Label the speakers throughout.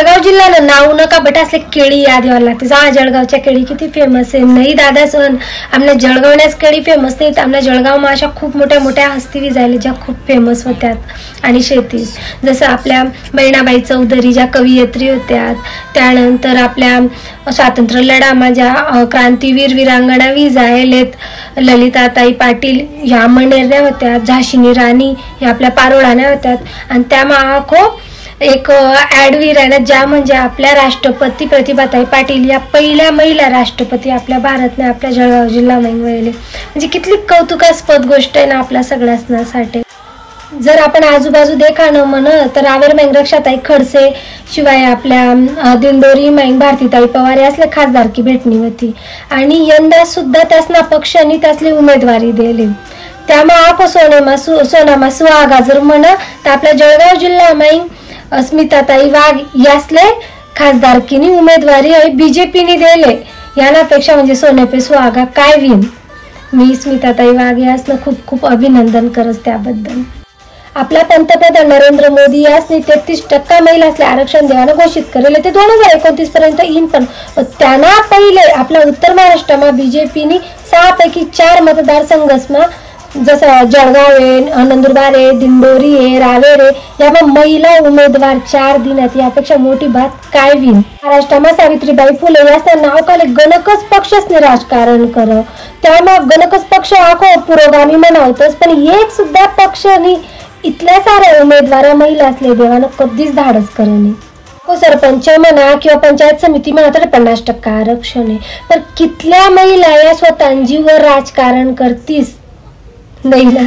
Speaker 1: जळगाव जिल्ह्यानं नाव नका बट असले केळी याद यावं लागते. जा जळगावच्या केळी किती फेमस आहे. नाही दादा सण आमच्या जळगावण्याच केळी फेमस नाहीत. आमच्या जळगावમાં अशा खूप मोठ्या मोठ्या हस्ती झाल्या ज्या खूप फेमस होत्यात आणि शेती. जसं आपल्या बहिणाबाई चौधरी ज्या कवयित्री होत्या, त्यानंतर आपल्या स्वातंत्र्य लढामा ज्या क्रांतीवीर वीरांगणा विजायलेत ललिताताई पाटील ह्या मनेरण्या होत्या, झाशीनी राणी ह्या आपल्या पारोळाण्या होत्यात. आणि त्या एक ॲडवीर आहे ना ज्या म्हणजे आपल्या राष्ट्रपती प्रतिभाताई पाटील या पहिल्या महिला राष्ट्रपती आपल्या भारतने आपल्या जळगाव जिल्ह्यामध्ये वळले. म्हणजे किती कौतुकास्पद गोष्ट आहे ना आपल्या सगळ्यांसाठी. जर आपण आजूबाजू देखाणं म्हण तर रावेर मॅंग रक्षाताई खडसे शिवाय आपल्या दिंडोरी मॅंग भारतीताई पवार यासले खासदारकी भेटणी होती. आणि यंदा सुद्धा त्यासना पक्षांनी त्यासली उमेदवारी दिली. त्यामुळे सोनामा सुहागा जर म्हण तर आपल्या जळगाव जिल्ह्यामध्ये स्मिताताई वाघ यासले खासदारकीनी उमेदवारी बीजेपीने दिले. यानापेक्षा म्हणजे सोनेपे सुहागा काय विन. मी स्मिताताई वाघ यासनं खूप खूप अभिनंदन करत त्याबद्दल. आपला पंतप्रधान नरेंद्र मोदी यासने 33% महिलांना आरक्षण देवानं घोषित केलेले. ते 2029 पर्यंत येईन. पण त्यांना पहिले आपल्या उत्तर महाराष्ट्रामध्ये बीजेपीने 6 पैकी 4 मतदारसंघांना जसं जळगाव आहे, नंदुरबार आहे, दिंडोरी आहे, रावेर आहे या महिला उमेदवार 4 दिनात. यापेक्षा मोठी बात काय विन. महाराष्ट्रामध्ये सावित्रीबाई फुले याचं नाव काले गणकच पक्षच राजकारण कर. त्यामुळे गणकच पक्ष आखो पुरोगामी म्हणावतोच. पण एक सुद्धा पक्षाने इथल्या साऱ्या उमेदवार महिला असले देवानं कधीच धाडस करणे. सरपंच म्हणा किंवा पंचायत समिती म्हणा तर 50% आरक्षण आहे. पण कितल्या महिला या स्वतः जीवर राजकारण करतीस नाही ना.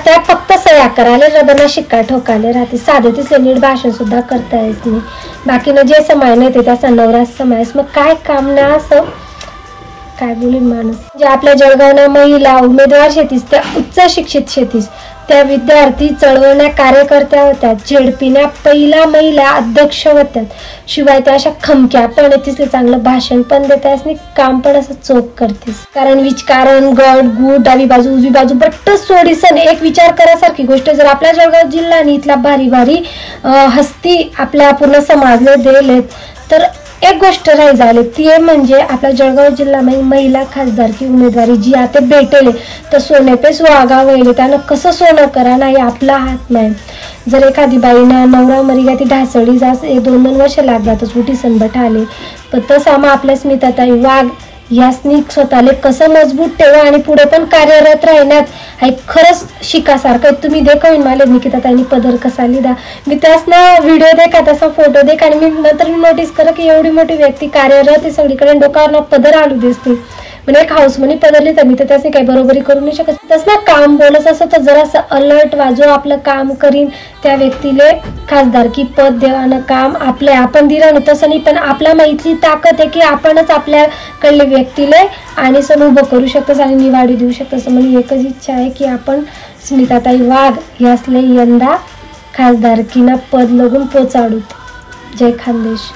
Speaker 1: त्या फक्त सह्या कराले रबना शिक्का ठोकाले राहते. साधे तिसले नीट भाषण सुद्धा करता येत नाही. बाकीनं जे समाय नाही ते त्याचा नवराच समायस. मग काय काम ना असं काय बोलीन माणूस. जे आपल्या जळगावना महिला उमेदवार शेतीस त्या उच्च शिक्षित शेतीस त्या विद्यार्थी चळवळण्या कार्यकर्त्या होत्या. झेडपीच्या पहिला महिला अध्यक्ष होत्या. शिवाय त्या अशा खमक्या पण तिसले चांगलं भाषण पण देतास आणि काम पण असं चोख करतेस. कारण विचकारण गट गुट डावी बाजू उजवी बाजू बट्टच सोडीसन एक विचार करासारखी गोष्ट. जर आपल्या जळगाव जिल्ह्याने इथला भारी भारी हस्ती आपल्या पूर्ण समाजले दिलेत तर एक गोष्ट राही झाली ती म्हणजे आपल्या जळगाव जिल्ह्यामध्ये महिला खासदारकी उमेदवारी जी आता भेटेल तर सोनेपे सुहागा वळले. त्यानं कसं सोनं करा नाही आपला हात नाही. जर एखादी बाईनं नवरा मरिगा ती ढासळी जास 1-2 वर्ष लागतातच उठी संबट आले. पण तसं मग आपल्या स्मिताताई वाघ यासनी स्वतःला कसं मजबूत ठेवा आणि पुढे पण कार्यरत राहण्यात हा खरंच शिकासारखं. तुम्ही देखील मला निकिताताईंनी पदर कसा लिदा. मी त्यासना व्हिडिओ देखा तसा फोटो देख आणि मी नंतर नोटीस कर की एवढी मोठी व्यक्ती कार्यरत सगळीकडे डोक्यावर पदर आलू दिसते. म्हणजे एक हाऊस म्हणे पदरली तर मी तर त्याने काही बरोबरी करू नाही शकत. तसं ना काम बोलत असं तर जरासं अलर्ट वाजो आपलं काम करीन त्या व्यक्तीला खासदारकी पद देवानं काम आपल्या आपण दिलं तसं नाही. पण आपल्या माहितली ताकद आहे की आपणच आपल्याकडले व्यक्तीला आणि सण उभं करू शकतो आणि निवाडी देऊ शकतो. असं म्हणजे एकच इच्छा आहे की आपण स्मिताताई वाघ यासले यंदा खासदारकीनं पद लगून पोचाडूत. जय खानदेश.